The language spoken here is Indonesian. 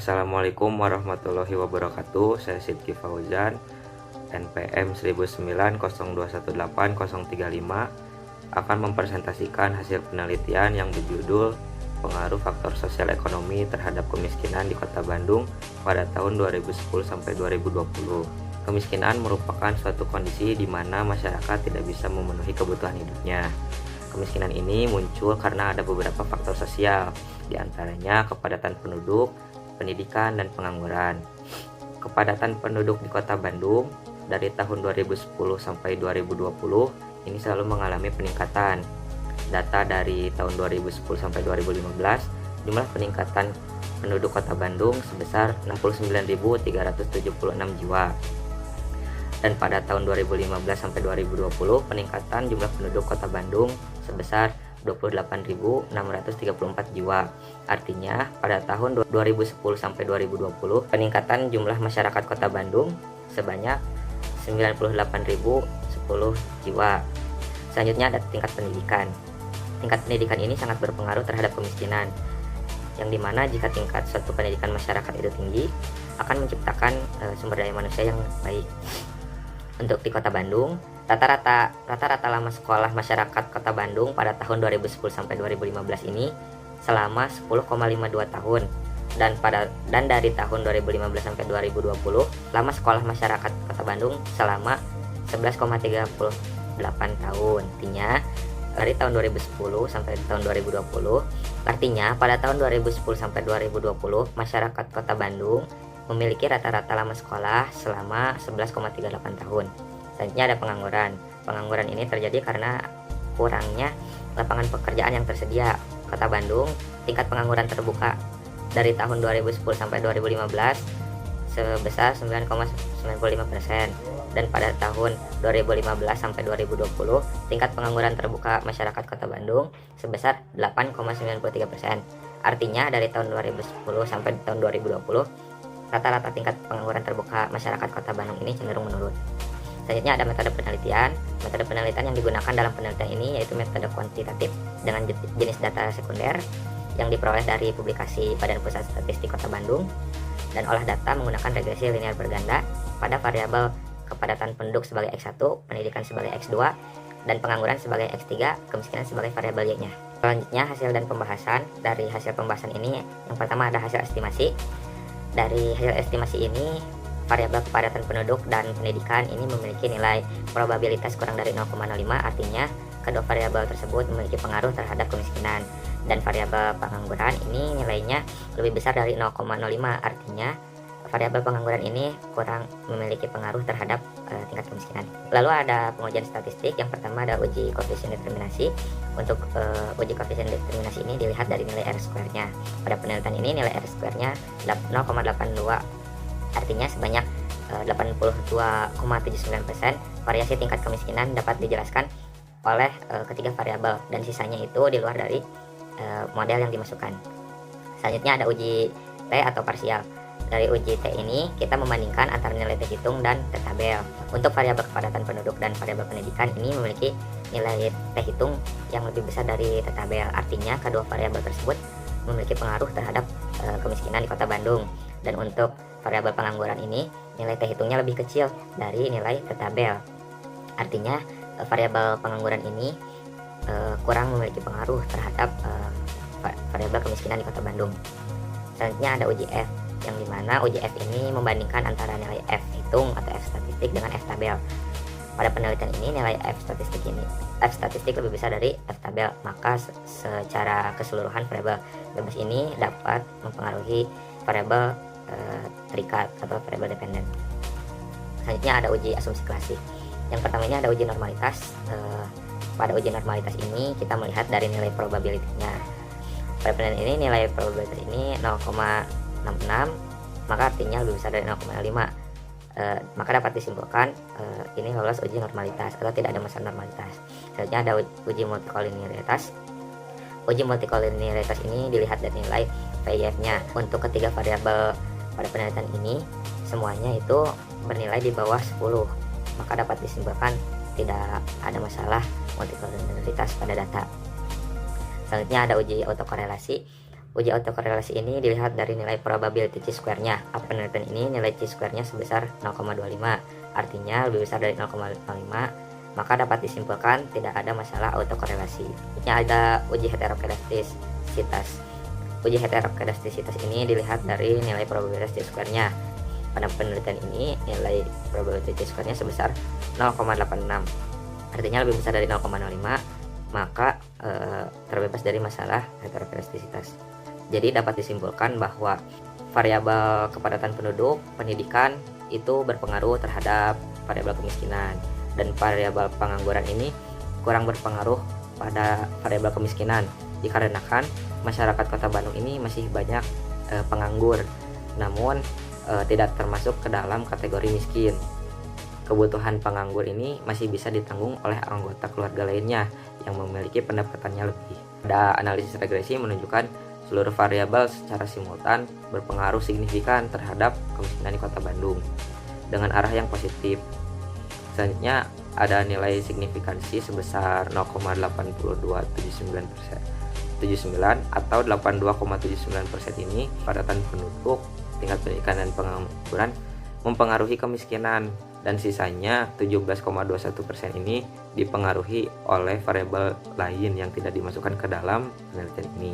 Assalamualaikum warahmatullahi wabarakatuh. Saya Sidki Fauzan, NPM 1902018-035, akan mempresentasikan hasil penelitian yang berjudul Pengaruh Faktor Sosial Ekonomi terhadap Kemiskinan di Kota Bandung pada tahun 2010-2020. Kemiskinan merupakan suatu kondisi di mana masyarakat tidak bisa memenuhi kebutuhan hidupnya. Kemiskinan ini muncul karena ada beberapa faktor sosial, diantaranya kepadatan penduduk, pendidikan, dan pengangguran. Kepadatan penduduk di Kota Bandung dari tahun 2010 sampai 2020 ini selalu mengalami peningkatan. Data dari tahun 2010 sampai 2015, jumlah peningkatan penduduk Kota Bandung sebesar 69.376 jiwa. Dan pada tahun 2015 sampai 2020, peningkatan jumlah penduduk Kota Bandung sebesar 28.634 jiwa. Artinya, pada tahun 2010 sampai 2020, peningkatan jumlah masyarakat Kota Bandung sebanyak 98.010 jiwa. Selanjutnya ada tingkat pendidikan. Tingkat pendidikan ini sangat berpengaruh terhadap kemiskinan, yang dimana jika tingkat suatu pendidikan masyarakat itu tinggi, akan menciptakan sumber daya manusia yang baik. Untuk di Kota Bandung, rata-rata lama sekolah masyarakat Kota Bandung pada tahun 2010 sampai 2015 ini selama 10,52 tahun, dan dari tahun 2015 sampai 2020 lama sekolah masyarakat Kota Bandung selama 11,38 tahun. Artinya dari tahun 2010 sampai tahun 2020, artinya pada tahun 2010 sampai 2020 masyarakat Kota Bandung memiliki rata-rata lama sekolah selama 11,38 tahun. Selanjutnya ada pengangguran. Pengangguran ini terjadi karena kurangnya lapangan pekerjaan yang tersedia. Kota Bandung, tingkat pengangguran terbuka dari tahun 2010 sampai 2015 sebesar 9,95%, dan pada tahun 2015 sampai 2020 tingkat pengangguran terbuka masyarakat Kota Bandung sebesar 8,93%. Artinya dari tahun 2010 sampai tahun 2020 rata-rata tingkat pengangguran terbuka masyarakat Kota Bandung ini cenderung menurun. Selanjutnya ada metode penelitian. Metode penelitian yang digunakan dalam penelitian ini yaitu metode kuantitatif dengan jenis data sekunder yang diperoleh dari publikasi Badan Pusat Statistik Kota Bandung, dan olah data menggunakan regresi linear berganda pada variabel kepadatan penduduk sebagai X1, pendidikan sebagai X2, dan pengangguran sebagai X3, kemiskinan sebagai variabel Y-nya. Selanjutnya hasil dan pembahasan. Dari hasil pembahasan ini, yang pertama ada hasil estimasi. Dari hasil estimasi ini, variabel kepadatan penduduk dan pendidikan ini memiliki nilai probabilitas kurang dari 0,05, artinya kedua variabel tersebut memiliki pengaruh terhadap kemiskinan. Dan variabel pengangguran ini nilainya lebih besar dari 0,05, artinya variabel pengangguran ini kurang memiliki pengaruh terhadap tingkat kemiskinan. Lalu ada pengujian statistik. Yang pertama ada uji koefisien determinasi. Untuk uji koefisien determinasi ini dilihat dari nilai R-square-nya. Pada penelitian ini nilai R-square-nya 0,82, artinya sebanyak 82,79% variasi tingkat kemiskinan dapat dijelaskan oleh ketiga variabel, dan sisanya itu di luar dari model yang dimasukkan. Selanjutnya ada uji T atau parsial. Dari uji T ini kita membandingkan antara nilai T hitung dan T tabel. Untuk variabel kepadatan penduduk dan variabel pendidikan ini memiliki nilai T hitung yang lebih besar dari T tabel. Artinya kedua variabel tersebut memiliki pengaruh terhadap kemiskinan di Kota Bandung. Dan untuk variabel pengangguran ini nilai T hitungnya lebih kecil dari nilai T tabel. Artinya variabel pengangguran ini kurang memiliki pengaruh terhadap variabel kemiskinan di Kota Bandung. Selanjutnya ada uji F, yang dimana uji F ini membandingkan antara nilai F hitung atau F statistik dengan F tabel. Pada penelitian ini nilai F statistik lebih besar dari F tabel, maka secara keseluruhan variabel bebas ini dapat mempengaruhi variabel terikat atau variabel dependen. Selanjutnya ada uji asumsi klasik. Yang pertama ini ada uji normalitas. Pada uji normalitas ini kita melihat dari nilai probabilitasnya. Pada penelitian ini nilai probabilitas ini 0,66, maka artinya lebih besar dari 0,5. Maka dapat disimpulkan ini lolos uji normalitas atau tidak ada masalah normalitas. Selanjutnya ada uji multikolinearitas. Uji multikolinearitas ini dilihat dari nilai VIF-nya. Untuk ketiga variabel pada penelitian ini semuanya itu bernilai di bawah 10, maka dapat disimpulkan tidak ada masalah multikolinearitas pada data. Selanjutnya ada uji autokorelasi. Uji autokorelasi ini dilihat dari nilai probability chi-square-nya. Penelitian ini nilai chi-square-nya sebesar 0,25, artinya lebih besar dari 0,05, maka dapat disimpulkan tidak ada masalah autokorelasi. Selanjutnya ada uji heterokedastisitas. Uji heterokedastisitas ini dilihat dari nilai probabilitas chi-square-nya. Pada penelitian ini nilai probability chi-square-nya sebesar 0,86, artinya lebih besar dari 0,05, maka terbebas dari masalah heterokedastisitas. Jadi dapat disimpulkan bahwa variabel kepadatan penduduk, pendidikan itu berpengaruh terhadap variabel kemiskinan, dan variabel pengangguran ini kurang berpengaruh pada variabel kemiskinan dikarenakan masyarakat Kota Bandung ini masih banyak penganggur, namun tidak termasuk ke dalam kategori miskin. Kebutuhan penganggur ini masih bisa ditanggung oleh anggota keluarga lainnya yang memiliki pendapatannya lebih. Ada analisis regresi menunjukkan seluruh variabel secara simultan berpengaruh signifikan terhadap kemiskinan di Kota Bandung dengan arah yang positif. Selanjutnya ada nilai signifikansi sebesar 0,8279% atau 82,79% ini kepadatan penduduk, tingkat pendidikan dan pengangguran mempengaruhi kemiskinan, dan sisanya 17,21% ini dipengaruhi oleh variabel lain yang tidak dimasukkan ke dalam penelitian ini.